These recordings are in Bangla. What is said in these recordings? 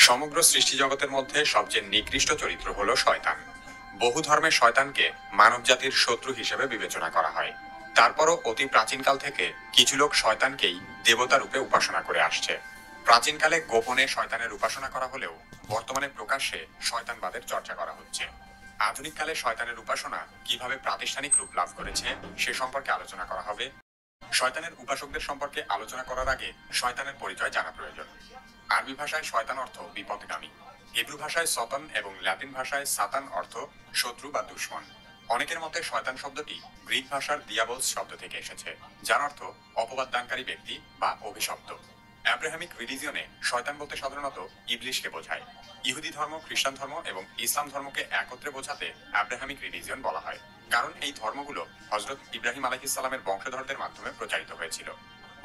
সমগ্র সৃষ্টিজগতের মধ্যে সবচেয়ে নিকৃষ্ট চরিত্র হলো শয়তান। বহু ধর্মে শয়তানকে মানবজাতির শত্রু হিসেবে বিবেচনা করা হয়। তারপরও অতি প্রাচীনকাল থেকে কিছু লোক শয়তানকেই দেবতা রূপে উপাসনা করে আসছে। প্রাচীনকালে গোপনে শয়তানের উপাসনা করা হলেও বর্তমানে প্রকাশ্যে শয়তানবাদের চর্চা করা হচ্ছে। আধুনিককালে শয়তানের উপাসনা কিভাবে প্রাতিষ্ঠানিক রূপ লাভ করেছে সে সম্পর্কে আলোচনা করা হবে। শয়তানের উপাসকদের সম্পর্কে আলোচনা করার আগে শয়তানের পরিচয় জানা প্রয়োজন। আরবি ভাষায় শয়তান অর্থ বিপদগামী, হিব্রু ভাষায় সতন এবং ল্যাটিন ভাষায় সাতান অর্থ শত্রু বা দুশমন। অনেকের মতে শয়তান শব্দটি গ্রিক ভাষার দিয়াবলস শব্দ থেকে এসেছে, যার অর্থ অপবাদ দানকারী ব্যক্তি বা অভিশপ্ত। অ্যাব্রাহামিক রিলিজিয়নে শয়তান বলতে সাধারণত ইবলিশকে বোঝায়। ইহুদি ধর্ম, খ্রিস্টান ধর্ম এবং ইসলাম ধর্মকে একত্রে বোঝাতে অ্যাব্রাহামিক রিলিজিয়ন বলা হয়, কারণ এই ধর্মগুলো হযরত ইব্রাহিম আলাইহিস সালামের বংশধরদের মাধ্যমে প্রচারিত হয়েছিল।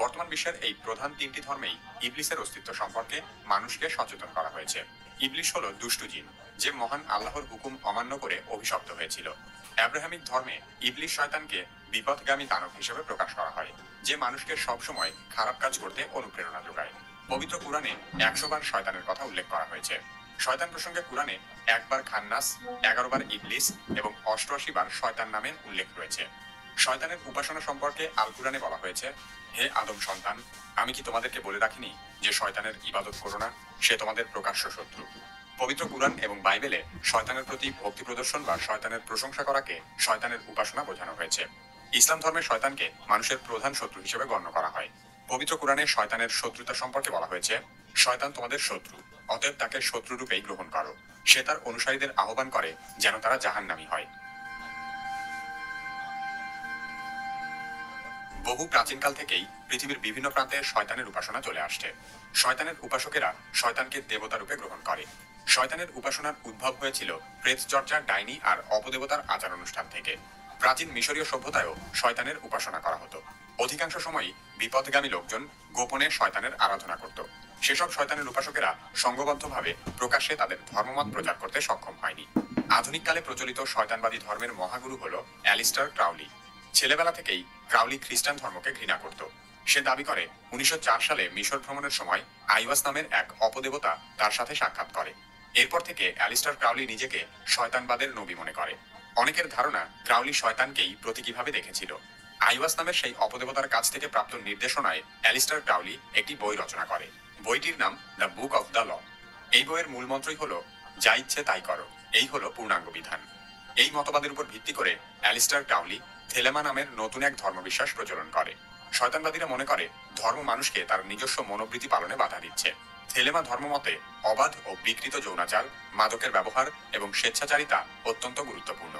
বর্তমান বিশ্বের এই প্রধান তিনটি ধর্মেই ইবলিসের অস্তিত্ব সম্পর্কে মানুষকে সচেতন করা হয়েছে। ইবলিশ হলো দুষ্টু জিন, যে মহান আল্লাহর হুকুম অমান্য করে অভিশপ্ত হয়েছিল। অ্যাব্রাহামিক ধর্মে ইবলিশ শয়তানকে বিপথগামী দানব হিসেবে প্রকাশ করা হয়, যে মানুষকে সবসময় খারাপ কাজ করতে অনুপ্রেরণা যোগায়। পবিত্র কুরআনে 100 বার শয়তানের কথা উল্লেখ করা হয়েছে। শয়তান প্রসঙ্গে কুরআনে 1 বার খান্নাস, 11 বার ইবলিস এবং 88 বার শয়তান নামের উল্লেখ রয়েছে। শয়তানের উপাসনা সম্পর্কে আল কুরআনে বলা হয়েছে, হে আদম সন্তান, আমি কি তোমাদেরকে বলে রাখিনি যে শয়তানের ইবাদত করো না, সে তোমাদের প্রকাশ্য শত্রু। পবিত্র কুরআন এবং বাইবেলে শয়তানের প্রতি ভক্তি প্রদর্শন বা শয়তানের প্রশংসা করাকে শয়তানের উপাসনা বোঝানো হয়েছে। ইসলাম ধর্মে শয়তানকে মানুষের প্রধান শত্রু হিসেবে গণ্য করা হয়। পবিত্র কুরআনে শয়তানের শত্রুতা সম্পর্কে বলা হয়েছে, শয়তান তোমাদের শত্রু, অতএব তাকে শত্রুরূপেই গ্রহণ করো। সে তার অনুসারীদের আহ্বান করে যেন তারা জাহান্নামী হয়। বহু প্রাচীনকাল থেকেই পৃথিবীর বিভিন্ন প্রান্তে শয়তানের উপাসনা চলে আসছে। শয়তানের উপাসকেরা শয়তানকে দেবতা রূপে গ্রহণ করে। শয়তানের উপাসনার উদ্ভব হয়েছিল প্রেত চর্চা, ডাইনি আর অপদেবতার আচার অনুষ্ঠান থেকে। প্রাচীন মিশরীয় সভ্যতায়ও শয়তানের উপাসনা করা হতো। অধিকাংশ সময়ই বিপদগামী লোকজন গোপনে শয়তানের আরাধনা করত। সেসব শয়তানের উপাসকেরা সংঘবদ্ধভাবে প্রকাশ্যে তাদের ধর্মমত প্রচার করতে সক্ষম হয়নি। আধুনিককালে প্রচলিত শয়তানবাদী ধর্মের মহাগুরু হল অ্যালিস্টার ক্রাউলি। ছেলেবেলা থেকেই ক্রাউলি খ্রিস্টান ধর্মকে ঘৃণা করত। সে দাবি করে 1904 সালে মিশর ভ্রমণের সময় আইওয়াস নামের এক অপদেবতা তার সাথে সাক্ষাৎ করে। এরপর থেকে অ্যালিস্টার ক্রাউলি নিজেকে শয়তানবাদের নবী মনে করে। অনেকের ধারণা ক্রাউলি শয়তানকেই প্রতীকীভাবে দেখেছিল। আইওয়াস নামের সেই অপদেবতার কাছ থেকে প্রাপ্ত নির্দেশনায় অ্যালিস্টার ক্রাউলি একটি বই রচনা করে। বইটির নাম the book of the law. এই বইয়ের মূল মন্ত্রই হলো, যা ইচ্ছে তাই করো, এই হলো পূর্ণাঙ্গ বিধান। এই মতবাদের উপর ভিত্তি করে অ্যালিস্টার ক্রাউলি থেলেমা নামের নতুন এক ধর্মবিশ্বাস প্রচলন করে। শয়তানবাদীরা মনে করে ধর্ম মানুষকে তার নিজস্ব মনোবৃত্তি পালনে বাধা দিচ্ছে। থেলেমা ধর্মমতে অবাধ ও বিকৃত যৌনাচার, মাদকের ব্যবহার এবং স্বেচ্ছাচারিতা অত্যন্ত গুরুত্বপূর্ণ।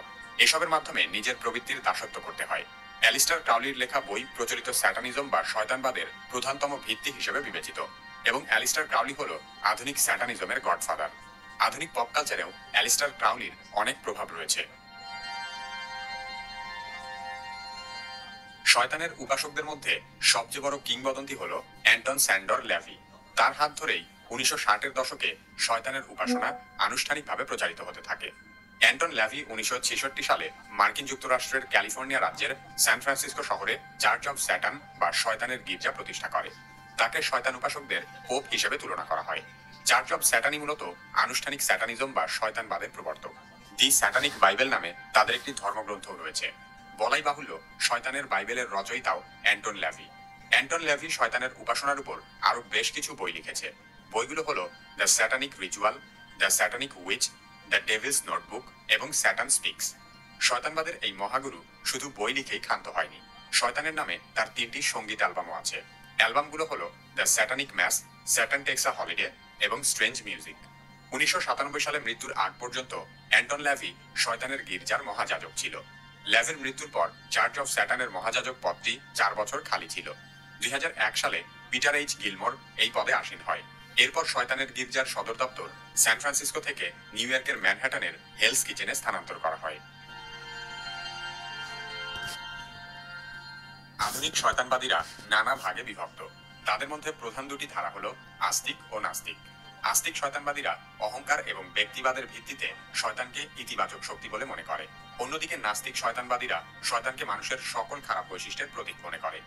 এসবের মাধ্যমে নিজের প্রবৃত্তির দাসত্ব করতে হয়। অ্যালিস্টার ক্রাউলির লেখা বই প্রচলিত স্যাটানিজম বা শয়তানবাদের প্রধানতম ভিত্তি হিসেবে বিবেচিত, এবং অ্যালিস্টার ক্রাউলি হল আধুনিক স্যাটানিজমের গডফাদার। আধুনিক পপ কালচারেও অ্যালিস্টার ক্রাউলির অনেক প্রভাব রয়েছে। শয়তানের উপাসকদের মধ্যে সবচেয়ে বড় কিংবদন্তি হল অ্যান্টন স্যান্ডর ল্যাভি। তার হাত ধরেই 1960-এর দশকে শয়তানের উপাসনা আনুষ্ঠানিকভাবে প্রচারিত হতে থাকে। অ্যান্টন ল্যাভি 1966 সালে মার্কিন যুক্তরাষ্ট্রের ক্যালিফোর্নিয়া রাজ্যের সান ফ্রান্সিসকো শহরে চার্চ অফ স্যাটান বা শয়তানের গির্জা প্রতিষ্ঠা করে। তাকে শয়তান উপাসকদের পোপ হিসেবে তুলনা করা হয়। চার্চ অফ স্যাটানই মূলত আনুষ্ঠানিক স্যাটানিজম বা শয়তানবাদের প্রবর্তক। দি স্যাটানিক বাইবেল নামে তাদের একটি ধর্মগ্রন্থও রয়েছে। বলাই বাহুল্য, শয়তানের বাইবেলের রচয়িতাও অ্যান্টন ল্যাভি। অ্যান্টন ল্যাভি শয়তানের উপাসনার উপর আরো বেশ কিছু বই লিখেছে। বইগুলো হলো the satanic ritual, the satanic which, the Devil's notebook এবং স্যাটান স্পিক্স। শয়তানবাদের এই মহাগুরু শুধু বই লিখেই ক্ষান্ত হয়নি। শয়তানের নামে তার 3টি সঙ্গীত অ্যালবামও আছে। অ্যালবামগুলো হলো the satanic mass, Satan takes a holiday এবং স্ট্রেঞ্জ মিউজিক। 1997 সালে মৃত্যুর আগ পর্যন্ত অ্যান্টন ল্যাভি শয়তানের গির্জার মহাযাজক ছিল। ল্যাভের মৃত্যুর পর চার্চ অফ স্যাটানের মহাযাজক পদটি 4 বছর খালি ছিল। 2001 সালে পিটার এইচ গিলমোর এই পদে আসীন হয়। এরপর শয়তানের গির্জার সদর দপ্তর সান ফ্রান্সিসকো থেকে নিউ ইয়র্কের ম্যানহাটনের হেলস কিচেনে স্থানান্তর করা হয়। আধুনিক শয়তানবাদীরা নানা ভাগে বিভক্ত। তাদের মধ্যে প্রধান দুটি ধারা হলো আস্তিক ও নাস্তিক। আস্তিক শয়তানবাদীরা অহংকার এবং ব্যক্তিবাদের ভিত্তিতে শয়তানকে ইতিবাচক শক্তি বলে মনে করে। অন্যদিকে নাস্তিক শয়তানবাদীরা শয়তানকে মানুষের সকল খারাপ বৈশিষ্ট্যের প্রতীক মনে করে।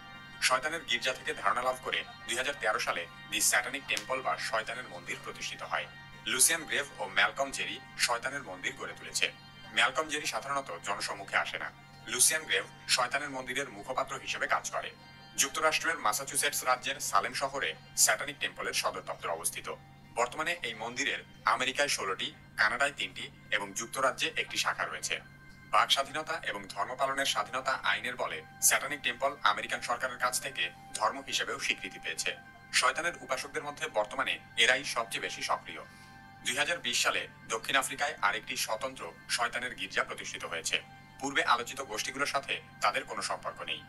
শয়তানের গির্জা থেকে ধারণা লাভ করে 2013 সালে দি স্যাটানিক টেম্পল বা শয়তানের মন্দির প্রতিষ্ঠিত হয়। লুসিয়ান গ্রেভ ও ম্যালকম জেরি শয়তানের মন্দির গড়ে তুলেছে। ম্যালকম জেরি সাধারণত জনসম্মুখে আসে না। লুসিয়ান গ্রেভ শয়তানের মন্দিরের মুখপাত্র হিসেবে কাজ করে। যুক্তরাষ্ট্রের ম্যাসাচুসেটস রাজ্যের সালেম শহরে স্যাটানিক টেম্পলের সদর দপ্তর অবস্থিত। বর্তমানে এই মন্দিরের আমেরিকায় 16টি, কানাডায় 3টি এবং যুক্তরাজ্যে একটি শাখা রয়েছে। বাক স্বাধীনতা এবং ধর্ম পালনের স্বাধীনতা আইনের বলে স্যাটানিক টেম্পল আমেরিকান সরকারের কাছ থেকে ধর্ম হিসেবেও স্বীকৃতি পেয়েছে। শয়তানের উপাসকদের মধ্যে বর্তমানে এরাই সবচেয়ে বেশি সক্রিয়। 2020 সালে দক্ষিণ আফ্রিকায় আরেকটি স্বতন্ত্র শয়তানের গির্জা প্রতিষ্ঠিত হয়েছে। পূর্বে আলোচিত গোষ্ঠীগুলোর সাথে তাদের কোনো সম্পর্ক নেই।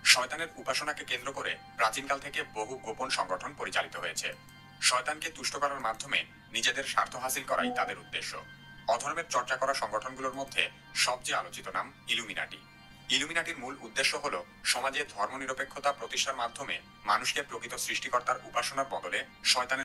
শয়তানের উপাসনাকে কেন্দ্র করে প্রাচীনকাল থেকে বহু গোপন সংগঠন পরিচালিত হয়েছে। শয়তানকে তুষ্ট করার মাধ্যমে নিজেদের স্বার্থ হাসিল করাই তাদের উদ্দেশ্য। অধর্মের চর্চা করা সংগঠনগুলোর মধ্যে সবচেয়ে আলোচিত নাম ইলুমিনাটি। ইলুমিনাটির মূল উদ্দেশ্য হল সমাজে ধর্মনিরপেক্ষতা প্রতিষ্ঠার মাধ্যমে মানুষকে প্রকৃত সৃষ্টিকর্তার উপাসনার বদলে শয়তানের